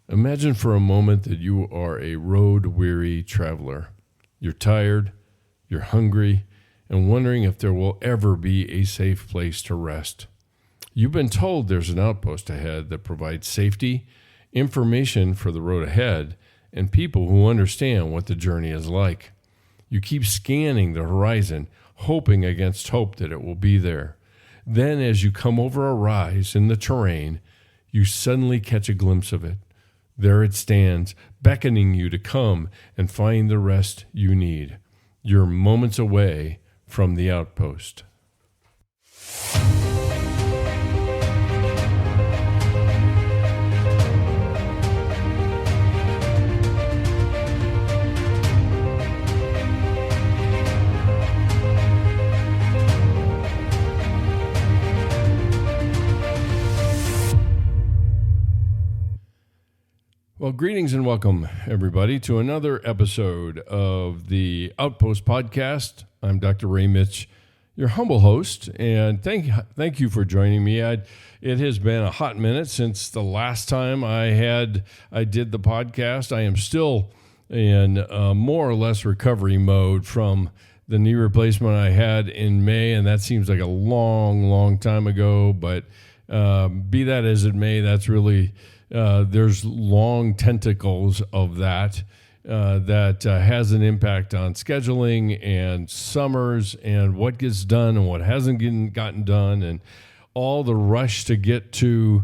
Imagine for a moment that you are a road-weary traveler. You're tired, you're hungry, and wondering if there will ever be a safe place to rest. You've been told there's an outpost ahead that provides safety, information for the road ahead, and people who understand what the journey is like. You keep scanning the horizon, hoping against hope that it will be there. Then, as you come over a rise in the terrain, you suddenly catch a glimpse of it. There it stands, beckoning you to come and find the rest you need. You're moments away from the outpost. Well, greetings and welcome, everybody, to another episode of the Outpost podcast. I'm Dr. Ray Mitsch, your humble host, and thank you for joining me. It has been a hot minute since the last time I did the podcast. I am still in more or less recovery mode from the knee replacement I had in May, and that seems like a long time ago, but be that as it may, that's really... there's long tentacles of that has an impact on scheduling and summers and what gets done and what hasn't gotten done and all the rush to get to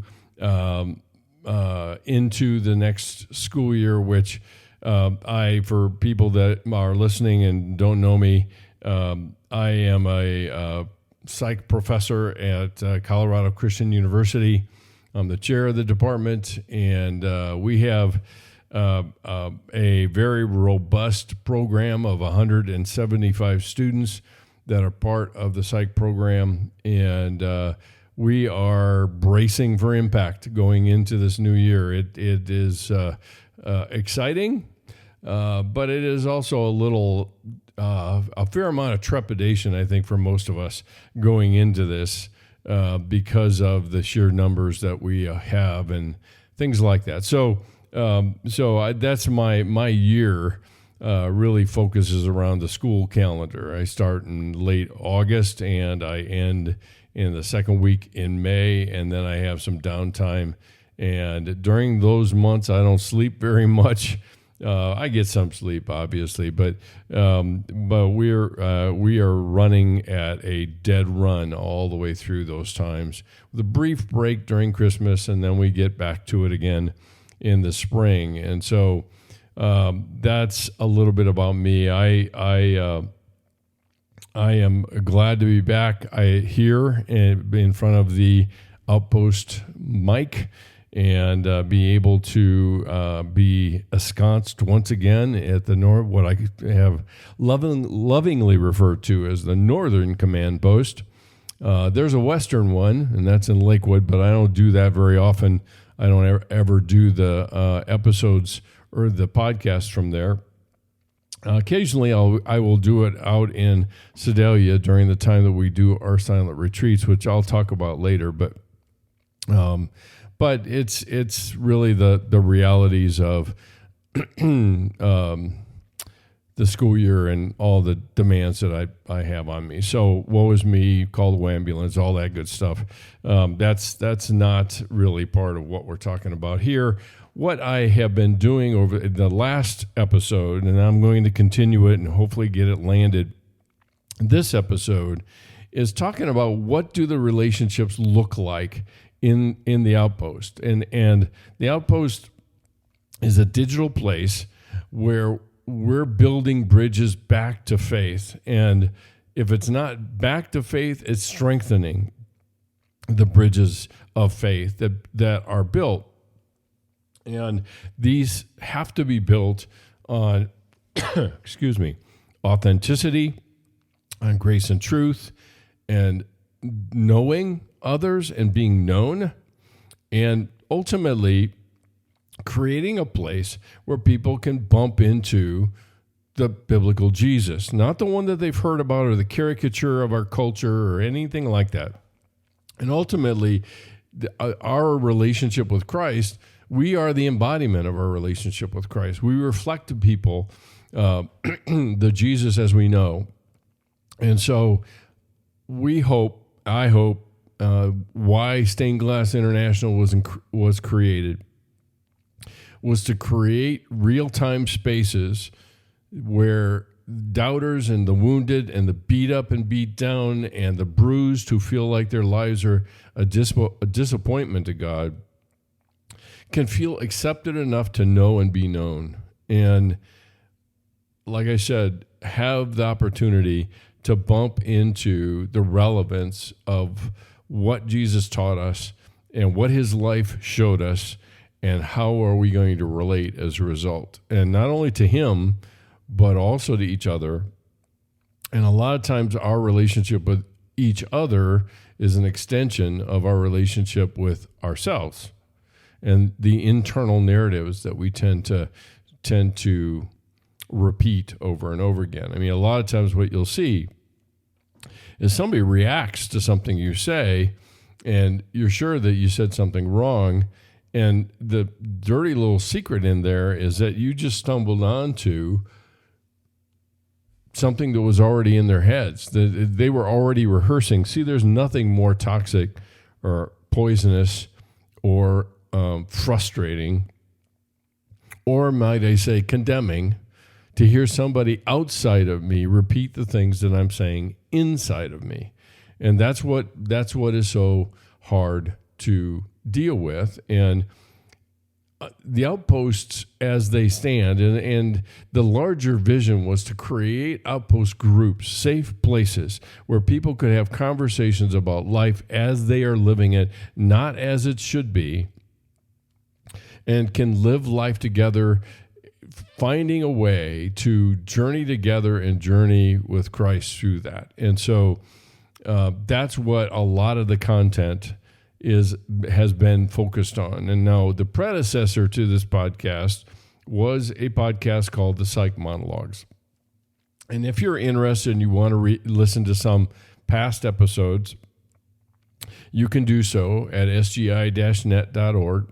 into the next school year, which for people that are listening and don't know me, I am a psych professor at Colorado Christian University. I'm the chair of the department, and we have a very robust program of 175 students that are part of the psych program, and we are bracing for impact going into this new year. It is exciting, but it is also a fair amount of trepidation, I think, for most of us going into this. Because of the sheer numbers that we have and things like that. So that's my year really focuses around the school calendar. I start in late August and I end in the second week in May, and then I have some downtime. And during those months, I don't sleep very much. I get some sleep, obviously, but we are running at a dead run all the way through those times, with a brief break during Christmas, and then we get back to it again in the spring. And so that's a little bit about me. I am glad to be back here in front of the Outpost mic, and be able to be ensconced once again at the what I have lovingly referred to as the Northern Command Post. There's a Western one, and that's in Lakewood, but I don't do that very often. I don't ever do the episodes or the podcasts from there. Occasionally, I will do it out in Sedalia during the time that we do our silent retreats, which I'll talk about later, but it's really the realities of the school year and all the demands that I have on me. So woe is me, call the ambulance, all that good stuff. That's not really part of what we're talking about here. What I have been doing over the last episode, and I'm going to continue it and hopefully get it landed this episode, is talking about what do the relationships look like in the Outpost. And the Outpost is a digital place where we're building bridges back to faith. And if it's not back to faith, it's strengthening the bridges of faith that are built. And these have to be built on, authenticity, on grace and truth, and knowing others and being known, and ultimately creating a place where people can bump into the biblical Jesus, not the one that they've heard about or the caricature of our culture or anything like that. And ultimately, our relationship with Christ we are the embodiment of our relationship with Christ. We reflect to people the Jesus as we know. And so I hope, why Stained Glass International was created was to create real-time spaces where doubters and the wounded and the beat up and beat down and the bruised who feel like their lives are a disappointment to God can feel accepted enough to know and be known. And like I said, have the opportunity to bump into the relevance of what Jesus taught us and what his life showed us, and how are we going to relate as a result. And not only to him, but also to each other. And a lot of times our relationship with each other is an extension of our relationship with ourselves and the internal narratives that we tend to repeat over and over again. I mean, a lot of times what you'll see is somebody reacts to something you say, and you're sure that you said something wrong, and the dirty little secret in there is that you just stumbled onto something that was already in their heads, that they were already rehearsing. See, there's nothing more toxic or poisonous or frustrating, or might I say condemning, to hear somebody outside of me repeat the things that I'm saying inside of me. And that's what is so hard to deal with. And the outposts as they stand, and the larger vision was to create outpost groups, safe places where people could have conversations about life as they are living it, not as it should be, and can live life together, finding a way to journey together and journey with Christ through that. And so that's what a lot of the content has been focused on. And now the predecessor to this podcast was a podcast called The Psych Monologues. And if you're interested and you want to listen to some past episodes, you can do so at sgi-net.org.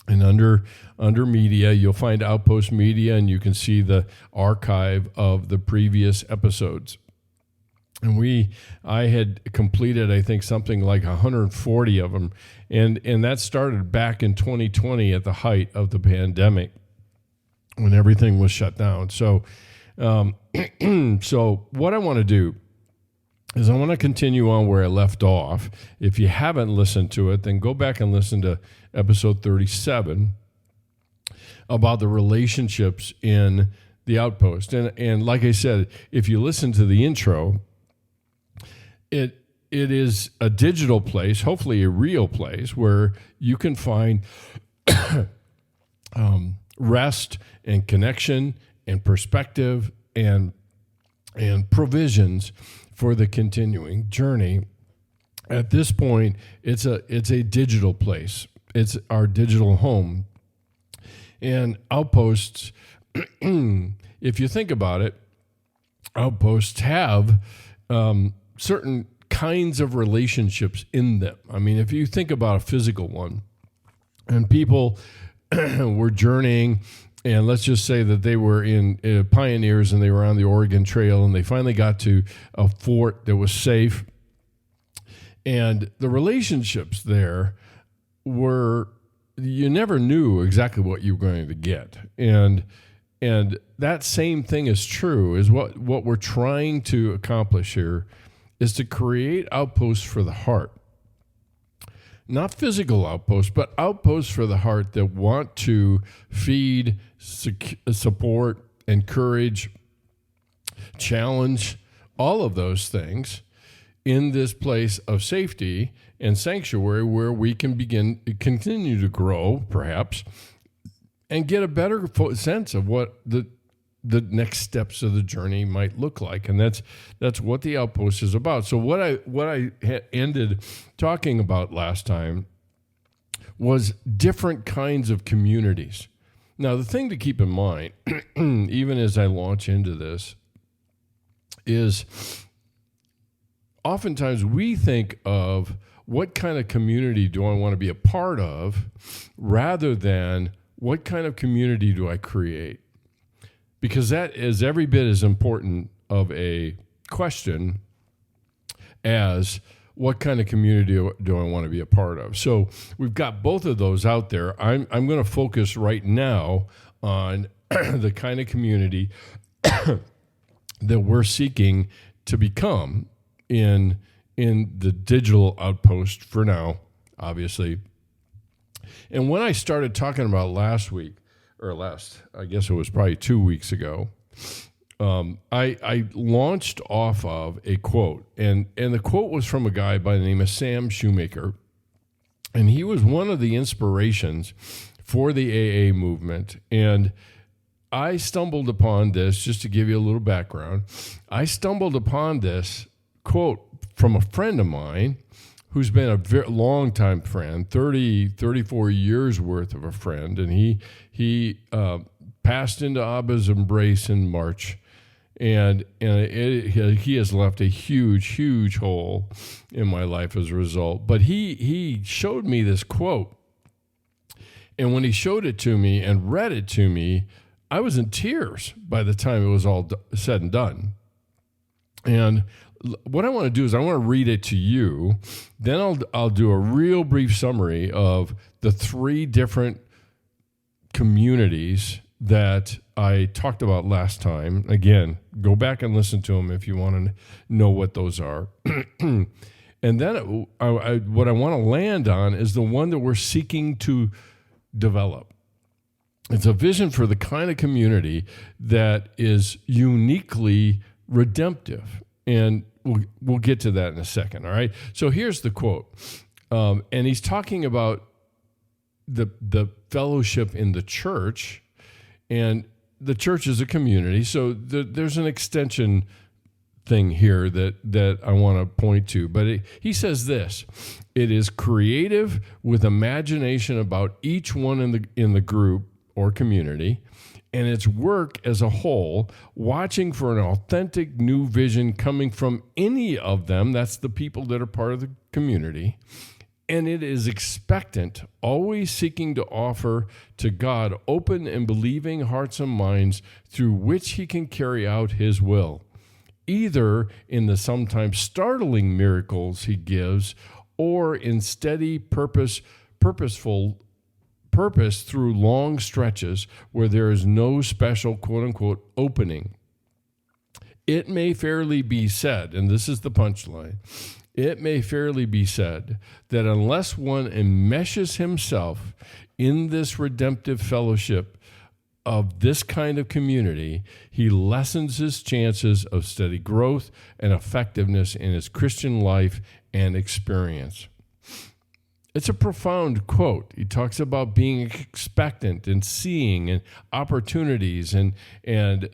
And under media, you'll find Outpost Media, and you can see the archive of the previous episodes. And I had completed, I think, something like 140 of them. And that started back in 2020 at the height of the pandemic when everything was shut down. So, so what I want to do is I want to continue on where I left off. If you haven't listened to it, then go back and listen to episode 37 about the relationships in the outpost. And like I said, if you listen to the intro, it is a digital place, hopefully a real place, where you can find rest and connection and perspective and provisions for the continuing journey. At this point, it's a digital place. It's our digital home. And outposts, if you think about it, outposts have certain kinds of relationships in them. I mean, if you think about a physical one, and people were journeying, and let's just say that they were in pioneers and they were on the Oregon Trail, and they finally got to a fort that was safe. And the relationships there were, you never knew exactly what you were going to get. And that same thing is true, is what we're trying to accomplish here is to create outposts for the heart. Not physical outposts, but outposts for the heart that want to feed, support, encourage, challenge, all of those things in this place of safety and sanctuary where we can continue to grow, perhaps, and get a better sense of what the next steps of the journey might look like. And that's what the outpost is about. So what I ended talking about last time was different kinds of communities. Now, the thing to keep in mind, even as I launch into this, is oftentimes we think of what kind of community do I want to be a part of, rather than what kind of community do I create? Because that is every bit as important of a question as what kind of community do I want to be a part of. So we've got both of those out there. I'm going to focus right now on the kind of community that we're seeking to become in the digital outpost for now, obviously. And when I started talking about I guess it was probably 2 weeks ago, I launched off of a quote, and the quote was from a guy by the name of Sam Shoemaker, and he was one of the inspirations for the AA movement. And I stumbled upon this, just to give you a little background, I stumbled upon this quote from a friend of mine who's been a very long-time friend, 34 years worth of a friend, and he passed into Abba's embrace in March, and he has left a huge hole in my life as a result. But he showed me this quote, and when he showed it to me and read it to me, I was in tears by the time it was all said and done. And what I want to do is I want to read it to you. Then I'll do a real brief summary of the 3 different communities that I talked about last time. Again, go back and listen to them if you want to know what those are. And then what I want to land on is the one that we're seeking to develop. It's a vision for the kind of community that is uniquely redemptive. And we'll get to that in a second, all right? So here's the quote. And he's talking about the fellowship in the church, and the church is a community. So there's an extension thing here that I want to point to. But he says this: it is creative with imagination about each one in the group or community, and its work as a whole, watching for an authentic new vision coming from any of them. That's the people that are part of the community. And it is expectant, always seeking to offer to God open and believing hearts and minds through which he can carry out his will, either in the sometimes startling miracles he gives, or in steady purposeful purpose through long stretches where there is no special quote-unquote opening. It may fairly be said, and this is the punchline, it may fairly be said that unless one enmeshes himself in this redemptive fellowship of this kind of community, he lessens his chances of steady growth and effectiveness in his Christian life and experience. It's a profound quote. He talks about being expectant and seeing and opportunities and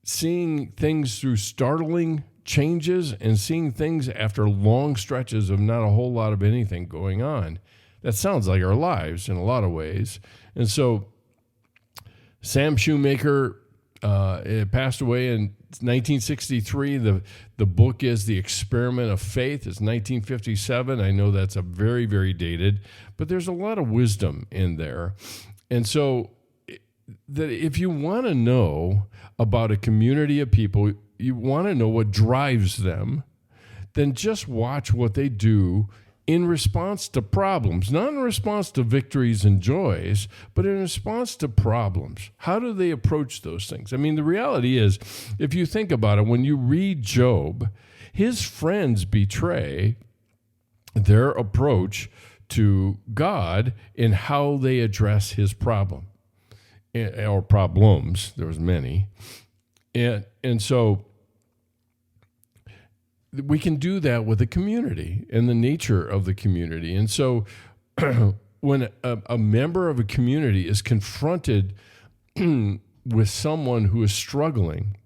seeing things through startling changes and seeing things after long stretches of not a whole lot of anything going on. That sounds like our lives in a lot of ways. And so Sam Shoemaker passed away in 1963. The book is The Experiment of Faith. It's 1957. I know that's a very, very dated, but there's a lot of wisdom in there. And so that if you want to know about a community of people, you want to know what drives them, then just watch what they do in response to problems, not in response to victories and joys, but in response to problems. How do they approach those things? I mean, the reality is, if you think about it, when you read Job, his friends betray their approach to God in how they address his problem, or problems. There was many. And so we can do that with the community and the nature of the community. And so when a member of a community is confronted with someone who is struggling,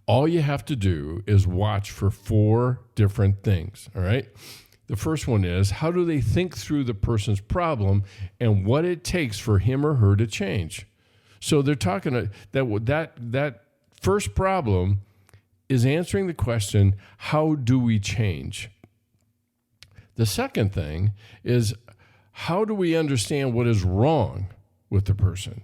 all you have to do is watch for 4 different things, all right? The first one is, how do they think through the person's problem and what it takes for him or her to change? So they're talking that first problem is answering the question, how do we change? The second thing is, how do we understand what is wrong with the person?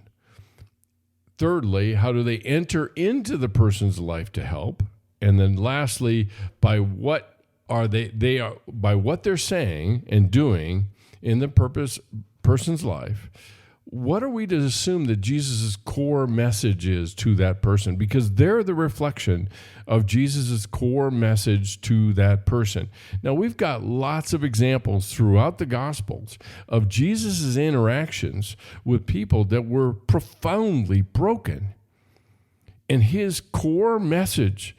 Thirdly, how do they enter into the person's life to help? And then lastly, by what are by what they're saying and doing in the person's life, what are we to assume that Jesus' core message is to that person? Because they're the reflection of Jesus' core message to that person. Now, we've got lots of examples throughout the Gospels of Jesus' interactions with people that were profoundly broken. And his core message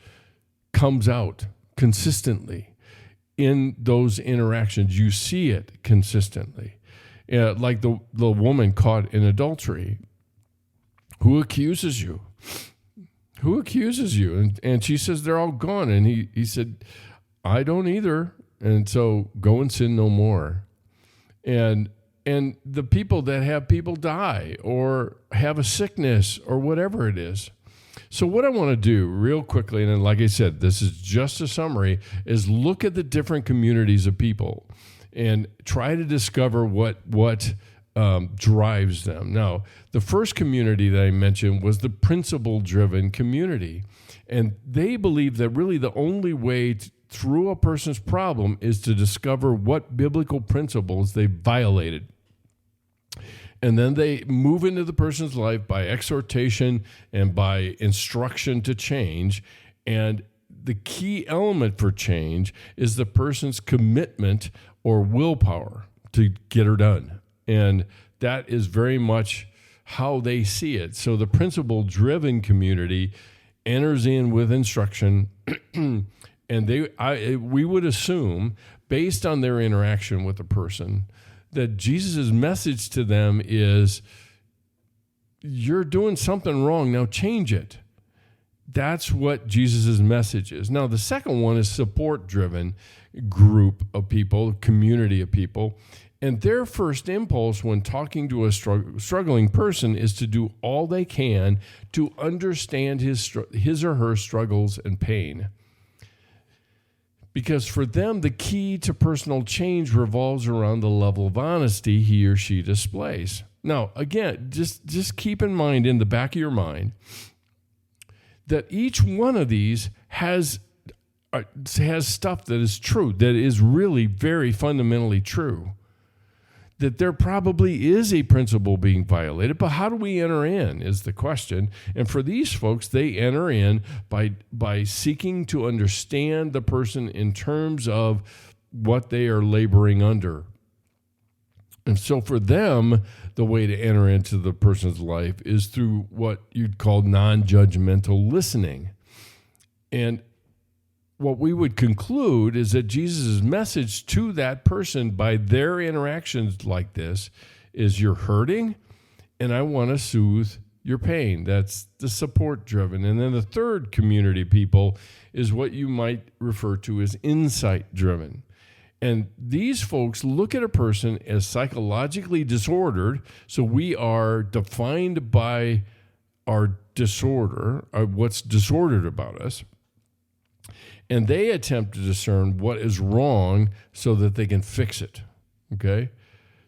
comes out consistently in those interactions. You see it consistently. Like the woman caught in adultery. Who accuses you? Who accuses you? And she says, they're all gone. And he said, I don't either. And so go and sin no more. And the people that have people die or have a sickness or whatever it is. So what I want to do real quickly, and then like I said, this is just a summary, is look at the different communities of people and try to discover what drives them. Now, the first community that I mentioned was the principle-driven community. And they believe that really the only way through a person's problem is to discover what biblical principles they violated. And then they move into the person's life by exhortation and by instruction to change. And the key element for change is the person's commitment or willpower to get her done. And that is very much how they see it. So the principle-driven community enters in with instruction, and we would assume, based on their interaction with the person, that Jesus' message to them is, you're doing something wrong, now change it. That's what Jesus' message is. Now, the second one is support-driven group of people, community of people. And their first impulse when talking to a struggling person is to do all they can to understand his or her struggles and pain. Because for them, the key to personal change revolves around the level of honesty he or she displays. Now, again, just keep in mind, in the back of your mind, that each one of these has stuff that is true, that is really very fundamentally true. That there probably is a principle being violated, but how do we enter in is the question. And for these folks, they enter in by seeking to understand the person in terms of what they are laboring under. And so for them, the way to enter into the person's life is through what you'd call non-judgmental listening. And what we would conclude is that Jesus' message to that person by their interactions like this is, you're hurting and I want to soothe your pain. That's the support-driven. And then the third community of people is what you might refer to as insight-driven. And these folks look at a person as psychologically disordered. So we are defined by our disorder, what's disordered about us. And they attempt to discern what is wrong so that they can fix it, okay?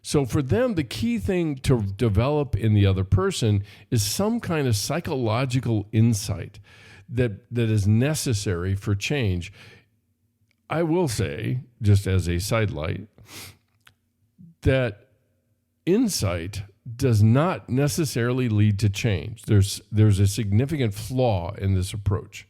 So for them, the key thing to develop in the other person is some kind of psychological insight that is necessary for change. I will say, just as a sidelight, that insight does not necessarily lead to change. There's a significant flaw in this approach.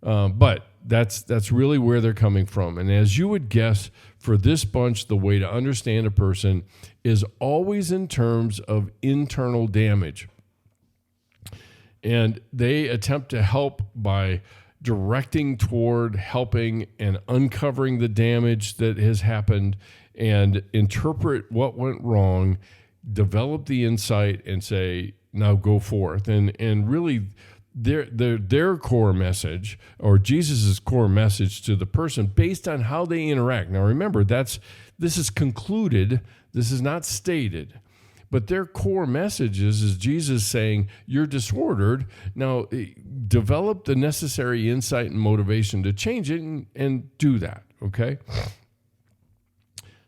But that's really where they're coming from. And as you would guess, for this bunch, the way to understand a person is always in terms of internal damage. And they attempt to help by directing toward helping and uncovering the damage that has happened and interpret what went wrong, develop the insight and say, now go forth. And really, their core message, or Jesus's core message to the person, based on how they interact. Now remember, this is concluded, this is not stated, but their core message is Jesus saying, you're disordered, now develop the necessary insight and motivation to change it and do that, okay?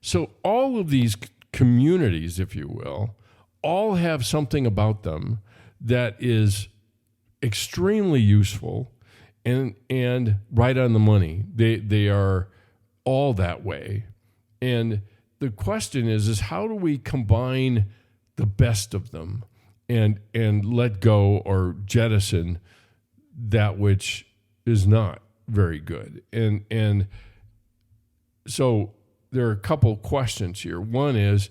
So all of these communities, if you will, all have something about them that is extremely useful and right on the money. They are all that way. And the question is how do we combine the best of them and let go or jettison that which is not very good? And so there are a couple questions here. One is,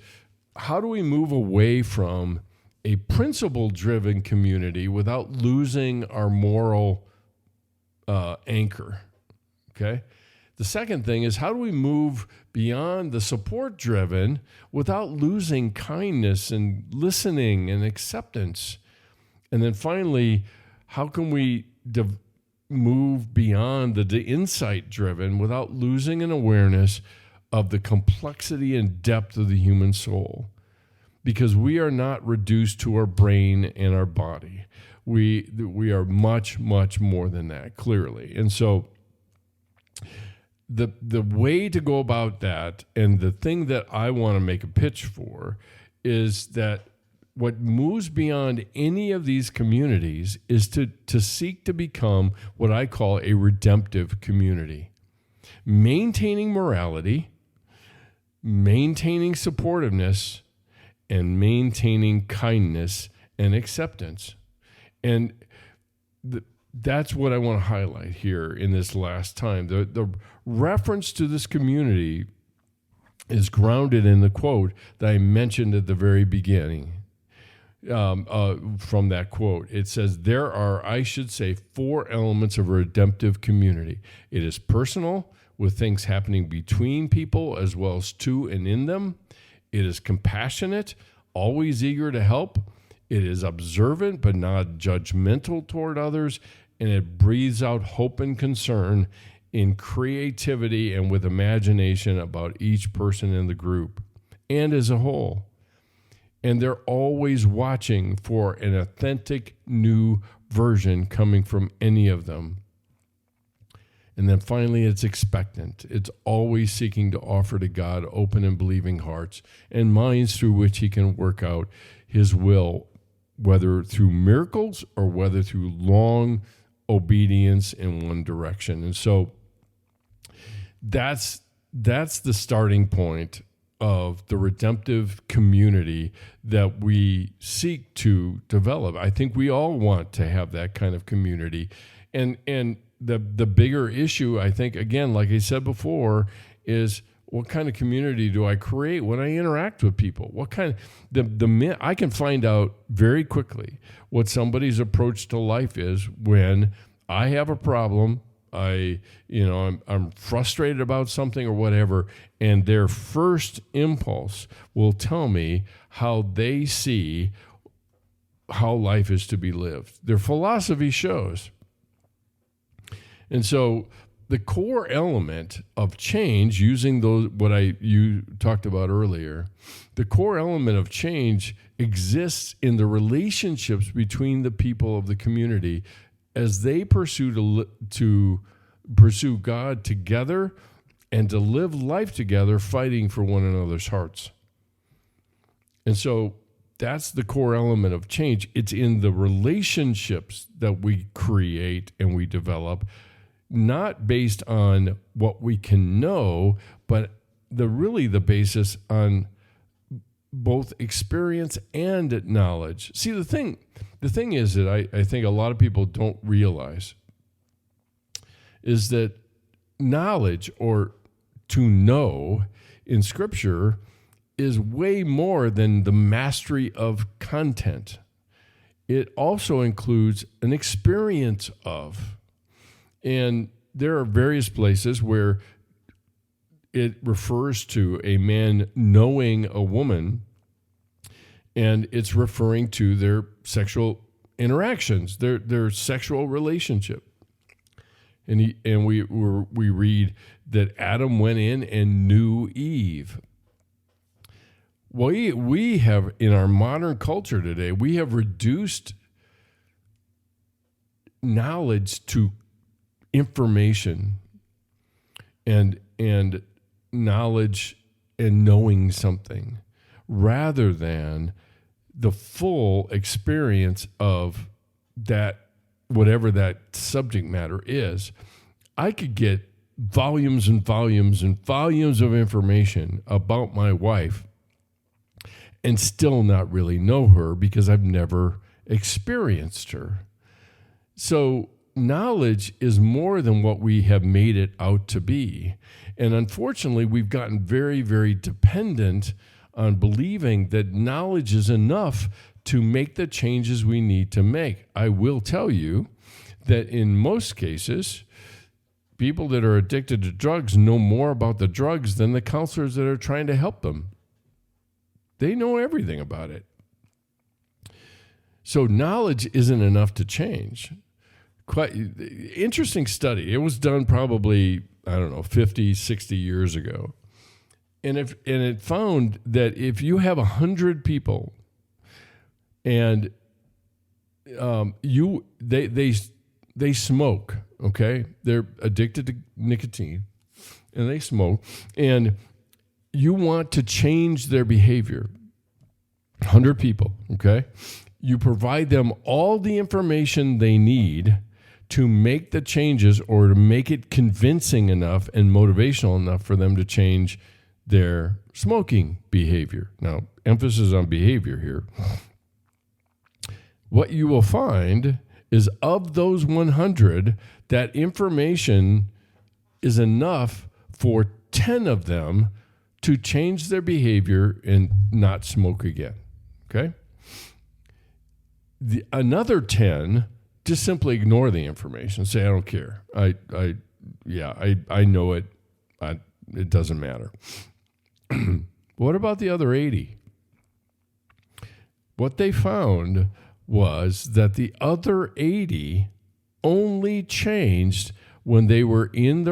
how do we move away from a principle-driven community without losing our moral anchor? Okay. The second thing is, how do we move beyond the support-driven without losing kindness and listening and acceptance? And then finally, how can we move beyond the insight-driven without losing an awareness of the complexity and depth of the human soul? Because we are not reduced to our brain and our body. We are much, much more than that, clearly. And so the way to go about that, and the thing that I want to make a pitch for, is that what moves beyond any of these communities is to seek to become what I call a redemptive community. Maintaining morality, maintaining supportiveness, and maintaining kindness and acceptance. And that's what I want to highlight here in this last time. The reference to this community is grounded in the quote that I mentioned at the very beginning. From that quote, it says, there are, I should say, 4 elements of a redemptive community. It is personal, with things happening between people as well as to and in them. It is compassionate, always eager to help. It is observant but not judgmental toward others. And it breathes out hope and concern in creativity and with imagination about each person in the group and as a whole. And they're always watching for an authentic new version coming from any of them. And then finally, it's expectant. It's always seeking to offer to God open and believing hearts and minds through which he can work out his will, whether through miracles or whether through long obedience in one direction. And so that's the starting point of the redemptive community that we seek to develop. I think we all want to have that kind of community. And the bigger issue, I think, again, like I said before, is what kind of community do I create when I interact with people? What kind of I can find out very quickly what somebody's approach to life is when I have a problem. I'm frustrated about something or whatever, and their first impulse will tell me how they see how life is to be lived. Their philosophy shows. And so the core element of change, using you talked about earlier, the core element of change exists in the relationships between the people of the community as they pursue to pursue God together and to live life together, fighting for one another's hearts. And so that's the core element of change. It's in the relationships that we create and we develop, not based on what we can know, but the basis on both experience and knowledge. See, the thing is that I think a lot of people don't realize is that knowledge, or to know in Scripture, is way more than the mastery of content. It also includes an experience of. And there are various places where it refers to a man knowing a woman, and it's referring to their sexual interactions, their sexual relationship. And we read that Adam went in and knew Eve. We have, in our modern culture today, we have reduced knowledge to information and knowledge and knowing something rather than the full experience of that, whatever that subject matter is. I could get volumes and volumes and volumes of information about my wife and still not really know her because I've never experienced her. So knowledge is more than what we have made it out to be. And unfortunately, we've gotten very, very dependent on believing that knowledge is enough to make the changes we need to make. I will tell you that in most cases, people that are addicted to drugs know more about the drugs than the counselors that are trying to help them. They know everything about it. So knowledge isn't enough to change. Quite interesting study. It was done probably, 50, 60 years ago. And it found that if you have 100 people and they smoke, okay? They're addicted to nicotine and they smoke, and you want to change their behavior. 100 people, okay? You provide them all the information they need to make the changes or to make it convincing enough and motivational enough for them to change their smoking behavior. Now, emphasis on behavior here. What you will find is of those 100, that information is enough for 10 of them to change their behavior and not smoke again. Okay? Another 10 just simply ignore the information. Say, I don't care. I know it. It doesn't matter. What about the other 80? What they found was that the other 80 only changed when they were in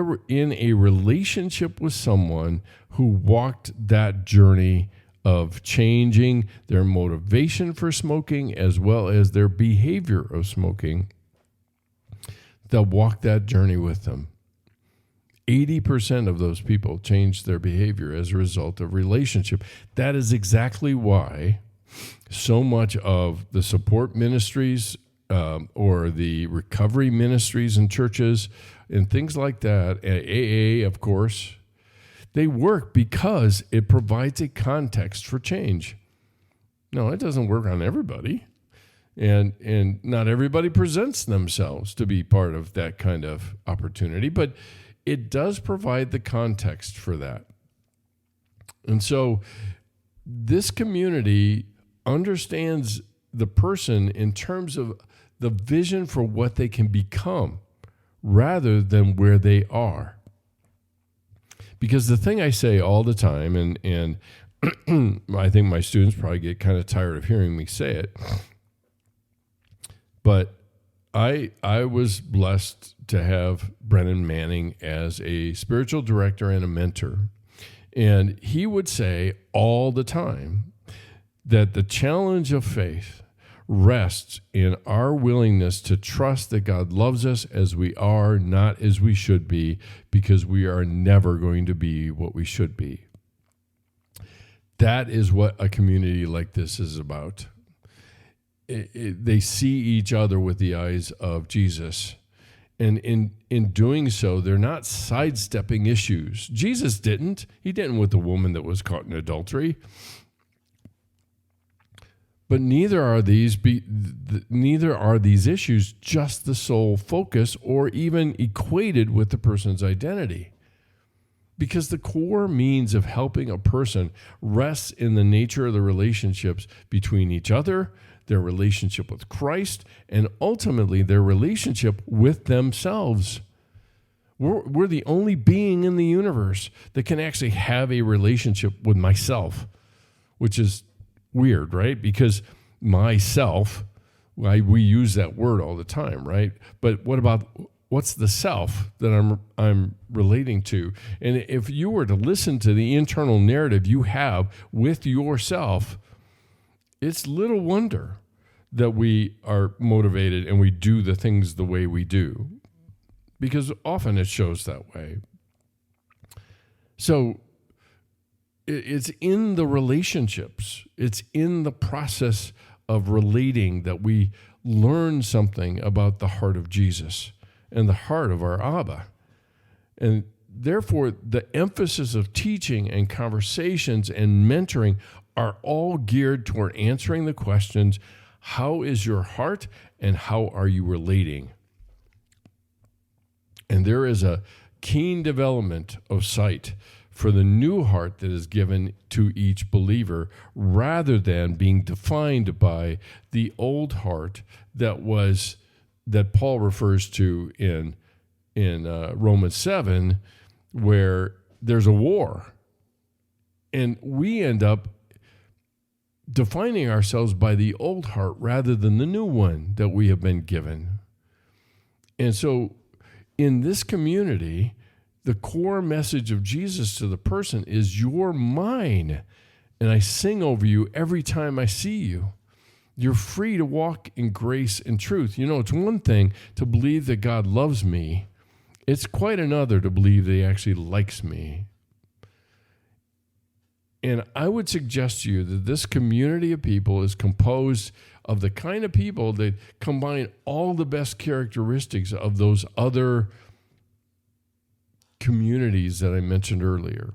a relationship with someone who walked that journey of changing their motivation for smoking as well as their behavior of smoking. They'll walk that journey with them. 80% of those people changed their behavior as a result of relationship. That is exactly why so much of the support ministries or the recovery ministries in churches and things like that, AA, of course, they work because it provides a context for change. No, it doesn't work on everybody. And not everybody presents themselves to be part of that kind of opportunity, but it does provide the context for that. And so this community understands the person in terms of the vision for what they can become rather than where they are. Because the thing I say all the time, and I think my students probably get kind of tired of hearing me say it, but I was blessed to have Brennan Manning as a spiritual director and a mentor. And he would say all the time that the challenge of faith rests in our willingness to trust that God loves us as we are, not as we should be, because we are never going to be what we should be. That is what a community like this is about. They see each other with the eyes of Jesus. And in doing so, they're not sidestepping issues. Jesus didn't. He didn't with the woman that was caught in adultery. But neither are these issues just the sole focus or even equated with the person's identity. Because the core means of helping a person rests in the nature of the relationships between each other, their relationship with Christ, and ultimately their relationship with themselves. We're the only being in the universe that can actually have a relationship with myself, which is weird, right? Because myself, we use that word all the time, right? But what's the self that I'm relating to? And if you were to listen to the internal narrative you have with yourself, it's little wonder that we are motivated and we do the things the way we do, because often it shows that way. So it's in the relationships. It's in the process of relating that we learn something about the heart of Jesus and the heart of our Abba. And therefore, the emphasis of teaching and conversations and mentoring are all geared toward answering the questions, how is your heart and how are you relating? And there is a keen development of sight for the new heart that is given to each believer, rather than being defined by the old heart that Paul refers to in Romans 7, where there's a war. And we end up defining ourselves by the old heart rather than the new one that we have been given. And so in this community, the core message of Jesus to the person is, you're mine, and I sing over you every time I see you. You're free to walk in grace and truth. You know, it's one thing to believe that God loves me. It's quite another to believe that he actually likes me. And I would suggest to you that this community of people is composed of the kind of people that combine all the best characteristics of those other communities that I mentioned earlier.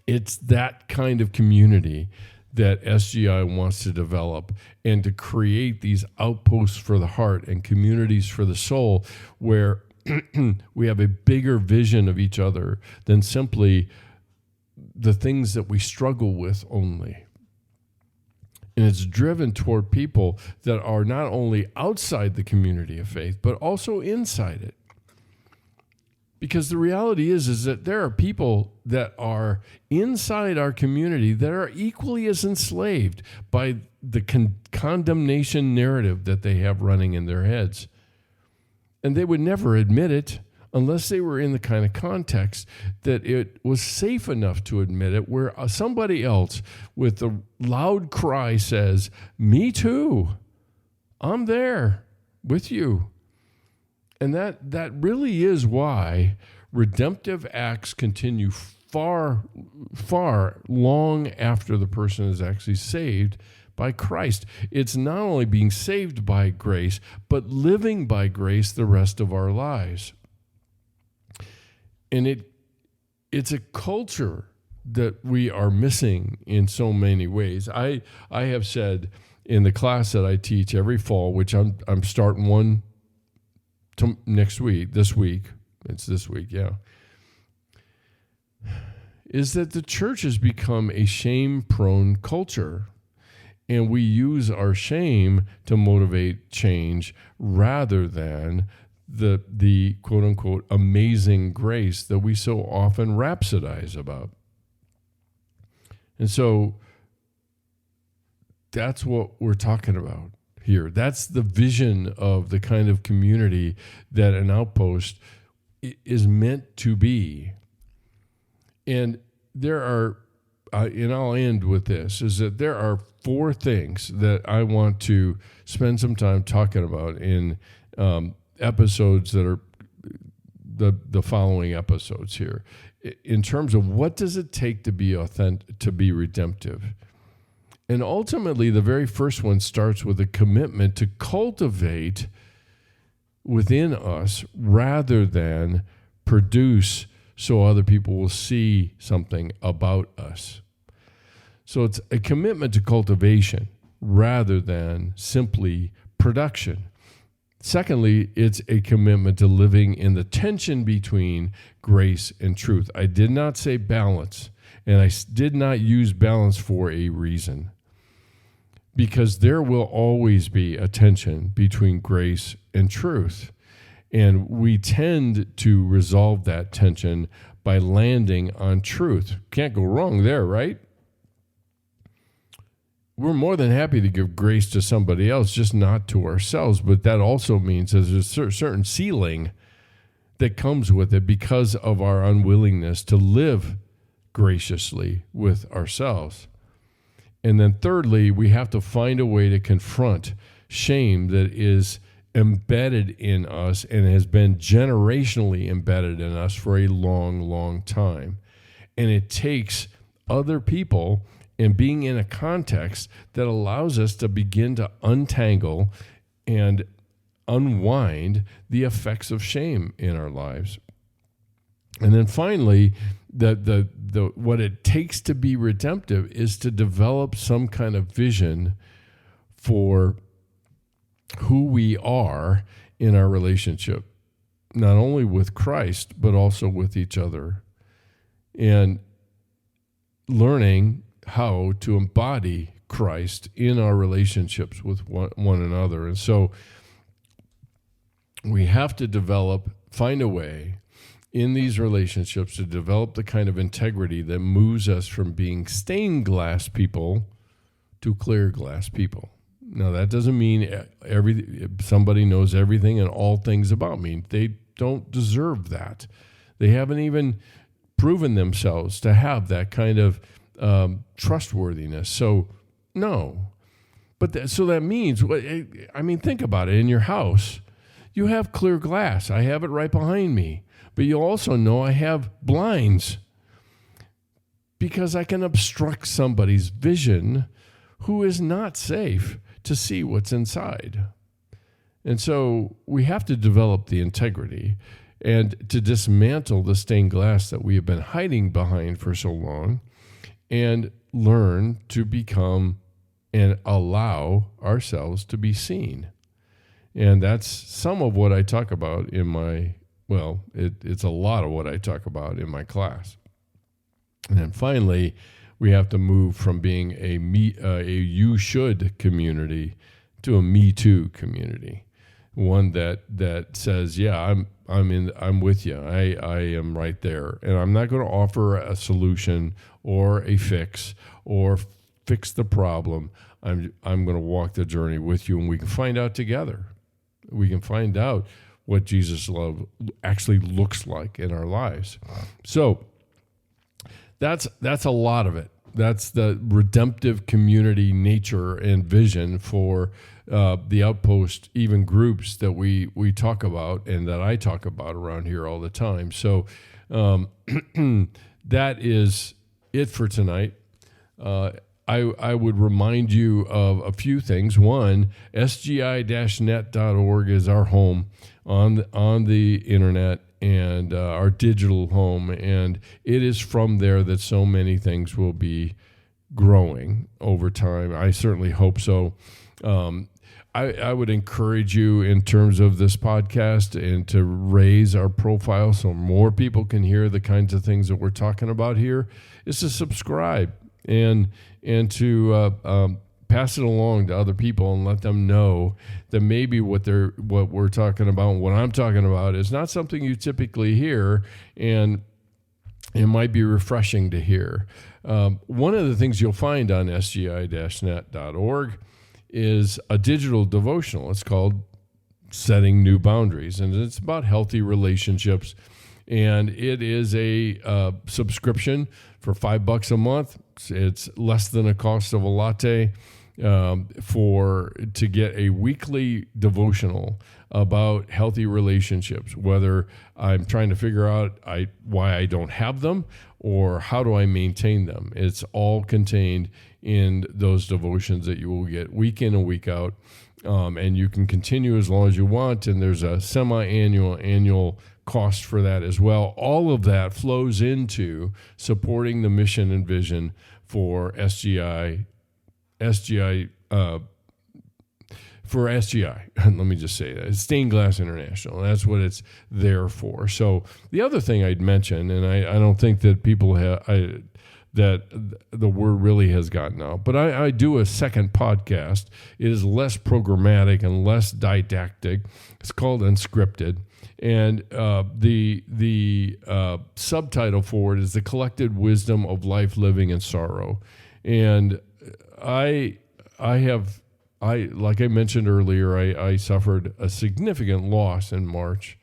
It's that kind of community that SGI wants to develop and to create these outposts for the heart and communities for the soul, where we have a bigger vision of each other than simply the things that we struggle with only. And it's driven toward people that are not only outside the community of faith, but also inside it. Because the reality is that there are people that are inside our community that are equally as enslaved by the condemnation narrative that they have running in their heads. And they would never admit it unless they were in the kind of context that it was safe enough to admit it, where somebody else with a loud cry says, "Me too, I'm there with you." And that really is why redemptive acts continue far, far long after the person is actually saved by Christ. It's not only being saved by grace, but living by grace the rest of our lives. And it's a culture that we are missing in so many ways. I have said in the class that I teach every fall, which I'm starting one this week, yeah, is that the church has become a shame-prone culture, and we use our shame to motivate change rather than the quote-unquote amazing grace that we so often rhapsodize about. And so that's what we're talking about here. That's the vision of the kind of community that an outpost is meant to be. And there are, and I'll end with this, is that there are 4 things that I want to spend some time talking about in episodes that are the following episodes here, in terms of what does it take to be authentic, to be redemptive. And ultimately, the very first one starts with a commitment to cultivate within us rather than produce so other people will see something about us. So it's a commitment to cultivation rather than simply production. Secondly, it's a commitment to living in the tension between grace and truth. I did not say balance, and I did not use balance for a reason, because there will always be a tension between grace and truth. And we tend to resolve that tension by landing on truth. Can't go wrong there, right? We're more than happy to give grace to somebody else, just not to ourselves. But that also means there's a certain ceiling that comes with it because of our unwillingness to live graciously with ourselves. And then thirdly, we have to find a way to confront shame that is embedded in us and has been generationally embedded in us for a long, long time. And it takes other people and being in a context that allows us to begin to untangle and unwind the effects of shame in our lives. And then finally, the what it takes to be redemptive is to develop some kind of vision for who we are in our relationship, not only with Christ, but also with each other, and learning how to embody Christ in our relationships with one another. And so we have to find a way in these relationships to develop the kind of integrity that moves us from being stained glass people to clear glass people. Now, that doesn't mean somebody knows everything and all things about me. They don't deserve that. They haven't even proven themselves to have that kind of trustworthiness. So, no. But so that means, think about it. In your house, you have clear glass. I have it right behind me. But you also know I have blinds because I can obstruct somebody's vision who is not safe to see what's inside. And so we have to develop the integrity and to dismantle the stained glass that we have been hiding behind for so long and learn to become and allow ourselves to be seen. And that's some of what I talk about in my, it's a lot of what I talk about in my class. And then finally, we have to move from being a you should community to a me too community. One that says, yeah, I'm with you. I am right there. And I'm not going to offer a solution or a fix or fix the problem. I'm going to walk the journey with you, and we can find out together. We can find out what Jesus' love actually looks like in our lives. So that's a lot of it. That's the redemptive community nature and vision for the outpost, even groups that we talk about and that I talk about around here all the time. So that is it for tonight. I would remind you of a few things. One, sgi-net.org is our home on the internet and our digital home, and it is from there that so many things will be growing over time. I certainly hope so. I would encourage you in terms of this podcast and to raise our profile so more people can hear the kinds of things that we're talking about here, is to subscribe and to pass it along to other people and let them know that maybe what we're talking about and what I'm talking about is not something you typically hear, and it might be refreshing to hear. One of the things you'll find on sgi-net.org is a digital devotional. It's called Setting New Boundaries, and it's about healthy relationships. And it is a subscription for $5 a month. It's less than the cost of a latte to get a weekly devotional about healthy relationships, whether I'm trying to figure out why I don't have them or how do I maintain them. It's all contained in those devotions that you will get week in and week out. And you can continue as long as you want, and there's a annual cost for that as well. All of that flows into supporting the mission and vision for SGI. Let me just say that. It's Stained Glass International. That's what it's there for. So the other thing I'd mention, and I don't think that people that the word really has gotten out, but I do a second podcast. It is less programmatic and less didactic. It's called Unscripted. And the subtitle for it is The Collected Wisdom of Life, Living, and Sorrow. And like I mentioned earlier, I suffered a significant loss in March,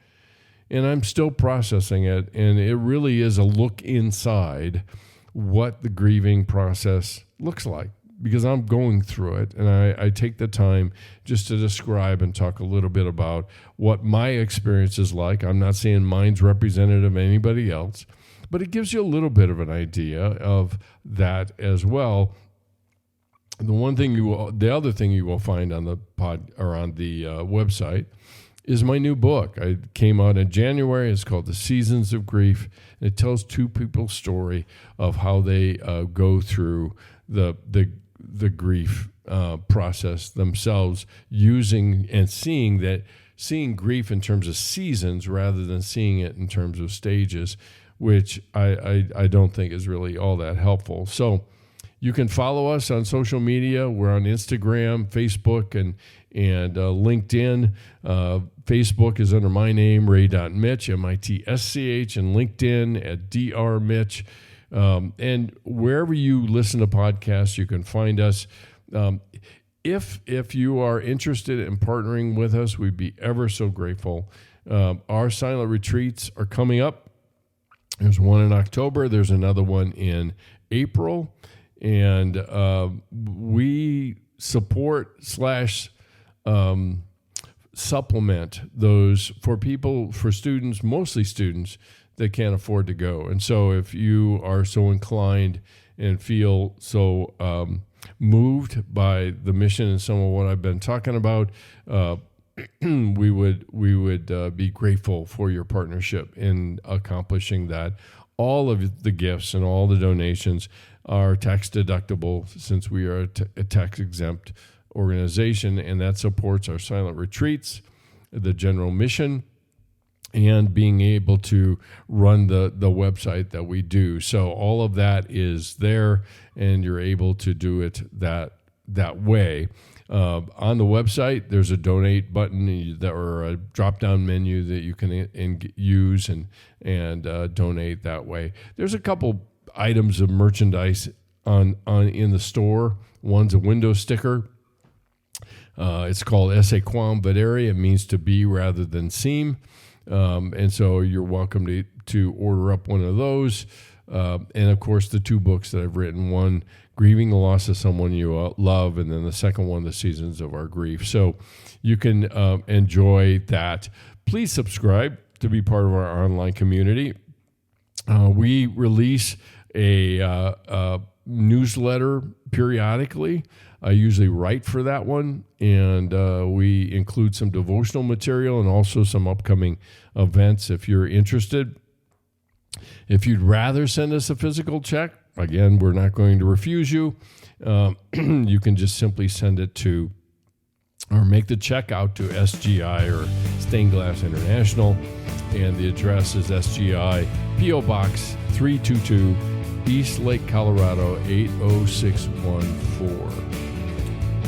and I'm still processing it. And it really is a look inside what the grieving process looks like, because I'm going through it, and I take the time just to describe and talk a little bit about what my experience is like. I'm not saying mine's representative of anybody else, but it gives you a little bit of an idea of that as well. The other thing you will find on the website is my new book. It came out in January. It's called The Seasons of Grief. And it tells two people's story of how they go through the grief process themselves, using and seeing grief in terms of seasons rather than seeing it in terms of stages, which I don't think is really all that helpful. So you can follow us on social media. We're on Instagram, Facebook, and LinkedIn. Facebook is under my name, Ray.Mitsch, M-I-T-S-C-H, and LinkedIn at drmitch. And wherever you listen to podcasts, you can find us. If you are interested in partnering with us, we'd be ever so grateful. Our silent retreats are coming up. There's one in October. There's another one in April. And we support / supplement those for students, mostly students, that can't afford to go. And so if you are so inclined and feel so moved by the mission and some of what I've been talking about, we would be grateful for your partnership in accomplishing that. All of the gifts and all the donations are tax deductible, since we are a tax exempt organization, and that supports our silent retreats, the general mission, and being able to run the website that we do. So all of that is there, and you're able to do it that way. On the website, there's a donate button or a drop-down menu that you can use and donate that way. There's a couple items of merchandise on in the store. One's a window sticker. It's called Esse Quam Vedere. It means to be rather than seem. And so you're welcome to order up one of those. And of course, the two books that I've written, one, Grieving the Loss of Someone You Love, and then the second one, The Seasons of Our Grief. So you can enjoy that. Please subscribe to be part of our online community. We release a newsletter periodically. I usually write for that one, and we include some devotional material and also some upcoming events if you're interested. If you'd rather send us a physical check, again, we're not going to refuse you. You can just simply send it to, or make the check out to SGI or Stained Glass International, and the address is SGI, P.O. Box 322, East Lake, Colorado 80614.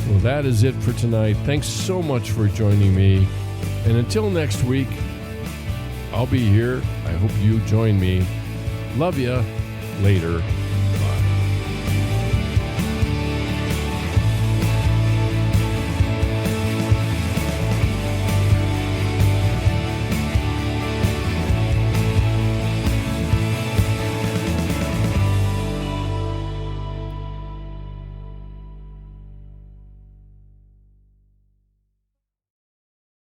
Well, that is it for tonight. Thanks so much for joining me. And until next week, I'll be here. I hope you join me. Love ya. Later.